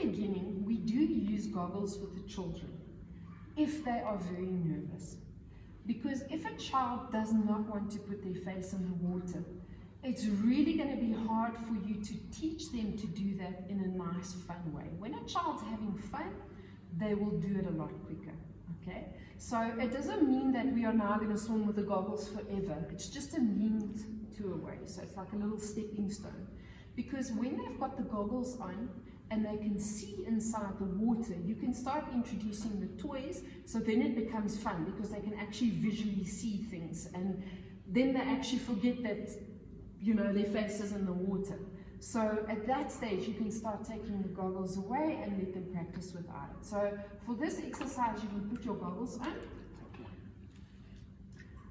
beginning, we do use goggles with the children if they are very nervous. Because if a child does not want to put their face in the water, it's really going to be hard for you to teach them to do that in a nice, fun way. When a child's having fun, they will do it a lot quicker, okay? So it doesn't mean that we are now going to swim with the goggles forever. It's just a means to a way. So it's like a little stepping stone. Because when they've got the goggles on and they can see inside the water, you can start introducing the toys, so then it becomes fun because they can actually visually see things, and then they actually forget that, you know, their face is in the water. So at that stage, you can start taking the goggles away and let them practice without it. So for this exercise, you can put your goggles on.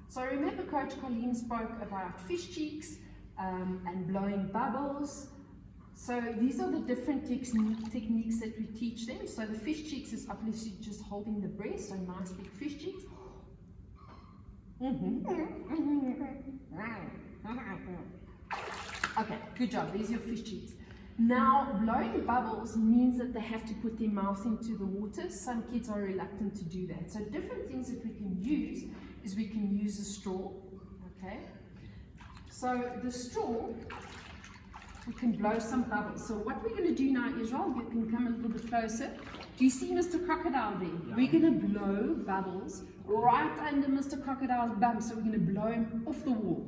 So remember Coach Colleen spoke about fish cheeks and blowing bubbles. So these are the different techniques that we teach them. So the fish cheeks is obviously just holding the breath, so nice big fish cheeks. Okay, good job. These are your fish cheeks. Now, blowing bubbles means that they have to put their mouth into the water. Some kids are reluctant to do that. So different things that we can use is we can use a straw, okay? So the straw, we can blow some bubbles. So what we're going to do now, Israel, you can come a little bit closer. Do you see Mr. Crocodile there? Yeah. We're going to blow bubbles right under Mr. Crocodile's bum. So we're going to blow him off the wall.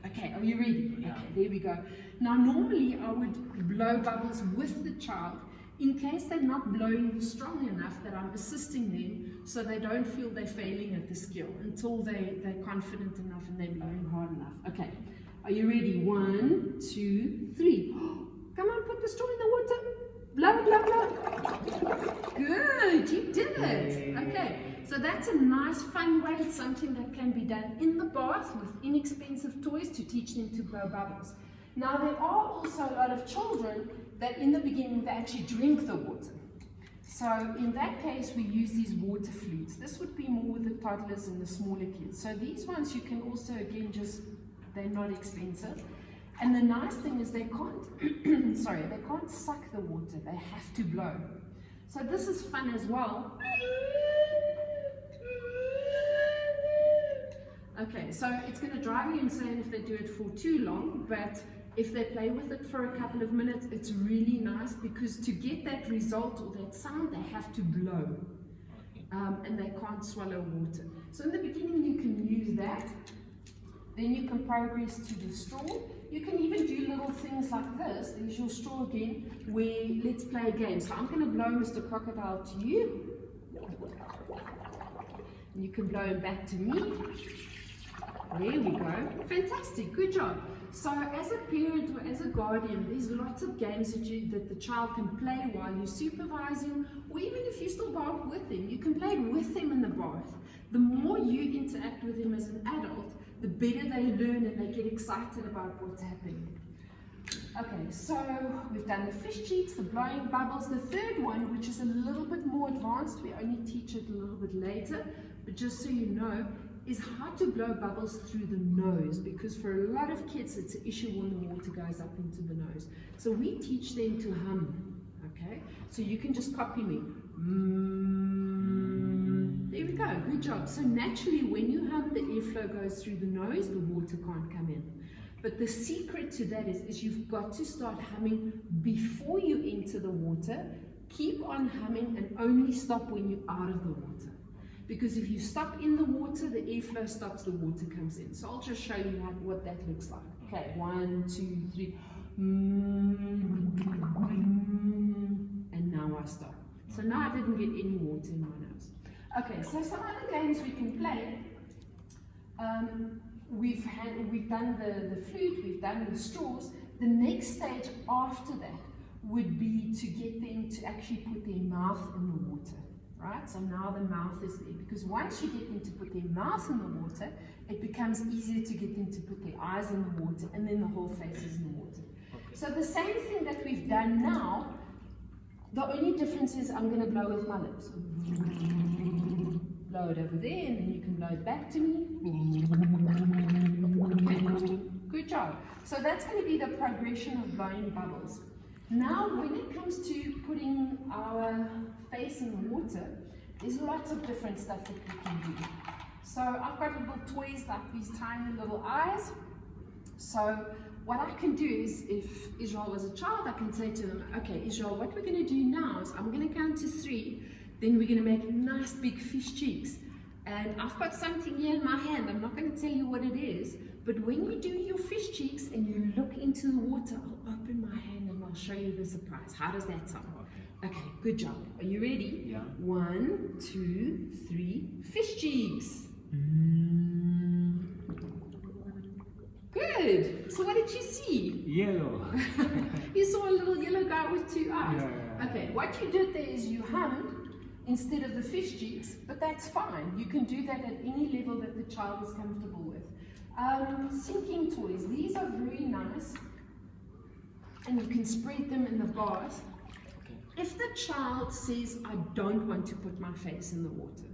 Okay, are you ready? Yeah. Okay, there we go. Now normally I would blow bubbles with the child in case they're not blowing strong enough that I'm assisting them so they don't feel they're failing at the skill until they're confident enough and they're blowing hard enough. Okay, are you ready? 1, 2, 3. Come on, put the straw in the water. Blow, blow, blow. Good, you did it. Okay. So that's a nice, fun way. It's something that can be done in the bath with inexpensive toys to teach them to blow bubbles. Now, there are also a lot of children that in the beginning, they actually drink the water. So in that case, we use these water flutes. This would be more with the toddlers and the smaller kids. So these ones you can also, again, they're not expensive. And the nice thing is they can't, they can't suck the water. They have to blow. So this is fun as well. Okay, so it's going to drive you insane if they do it for too long, but if they play with it for a couple of minutes, it's really nice because to get that result or that sound, they have to blow. And they can't swallow water. So in the beginning, you can use that. Then you can progress to the straw. You can even do little things like this. There's your straw again, where let's play a game. So I'm going to blow Mr. Crocodile to you. And you can blow him back to me. There we go. Fantastic. Good job. So as a parent or as a guardian, there's lots of games that the child can play while you're supervising, or even if you still bath with them, you can play with them in the bath. The more you interact with them as an adult, the better they learn and they get excited about what's happening. Okay, so we've done the fish cheeks, the blowing bubbles. The third one, which is a little bit more advanced, we only teach it a little bit later, but just so you know, is how to blow bubbles through the nose, because for a lot of kids it's an issue when the water goes up into the nose. So we teach them to hum, okay? So you can just copy me. There we go, good job. So naturally when you hum, the airflow goes through the nose, the water can't come in. But the secret to that is you've got to start humming before you enter the water. Keep on humming and only stop when you're out of the water. Because if you stop in the water, the airflow stops, the water comes in. So I'll just show you what that looks like. Okay, 1, 2, 3. And now I stop. So now I didn't get any water in my nose. Okay, so some other games we can play. We've done the flute, we've done the straws. The next stage after that would be to get them to actually put their mouth in the water. Right, so now the mouth is there, because once you get them to put their mouth in the water, it becomes easier to get them to put their eyes in the water, and then the whole face is in the water. Okay. So the same thing that we've done now, the only difference is I'm going to blow with my lips. Blow it over there, and then you can blow it back to me. Good job. So that's going to be the progression of blowing bubbles. Now, when it comes to putting our face in the water, there's lots of different stuff that we can do. So I've got little toys like these tiny little eyes. So what I can do is, if Israel was a child, I can say to them, okay, Israel, what we're going to do now is I'm going to count to 3, then we're going to make nice big fish cheeks. And I've got something here in my hand, I'm not going to tell you what it is, but when you do your fish cheeks and you look into the water, I'll open my hand and I'll show you the surprise. How does that sound? Okay, good job. Are you ready? Yeah. 1, 2, 3, fish cheeks. Good. So what did you see? Yellow. You saw a little yellow guy with 2 eyes. Yeah. Okay, what you did there is you hummed instead of the fish cheeks, but that's fine. You can do that at any level that the child is comfortable with. Sinking toys. These are very nice, and you can spread them in the bath. Okay. If the child says, I don't want to put my face in the water,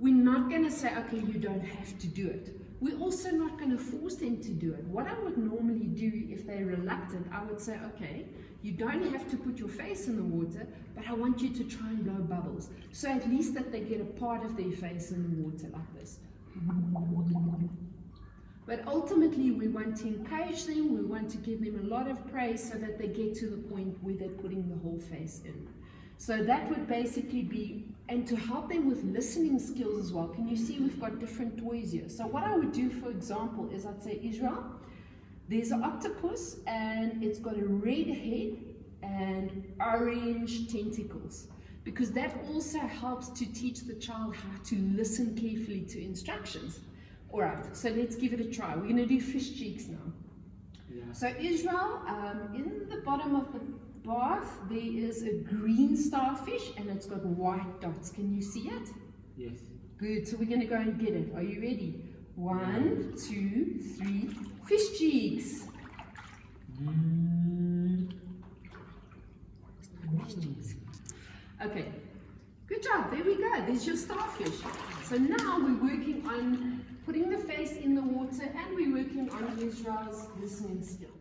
we're not going to say, okay, you don't have to do it. We're also not going to force them to do it. What I would normally do if they're reluctant, I would say, okay, you don't have to put your face in the water, but I want you to try and blow bubbles. So at least that they get a part of their face in the water like this. But ultimately, we want to encourage them, we want to give them a lot of praise so that they get to the point where they're putting the whole face in. So that would basically be, and to help them with listening skills as well. Can you see we've got different toys here? So what I would do, for example, is I'd say, Israel, there's an octopus and it's got a red head and orange tentacles. Because that also helps to teach the child how to listen carefully to instructions. All right, so let's give it a try. We're going to do fish cheeks now. Yeah. So Israel, in the bottom of the bath, there is a green starfish and it's got white dots. Can you see it? Yes. Good, so we're going to go and get it. Are you ready? 1, 2, 3, fish cheeks. Fish cheeks. Okay, good job. There we go. There's your starfish. So now we're working on putting the face in the water and we're working on Israel's listening skills.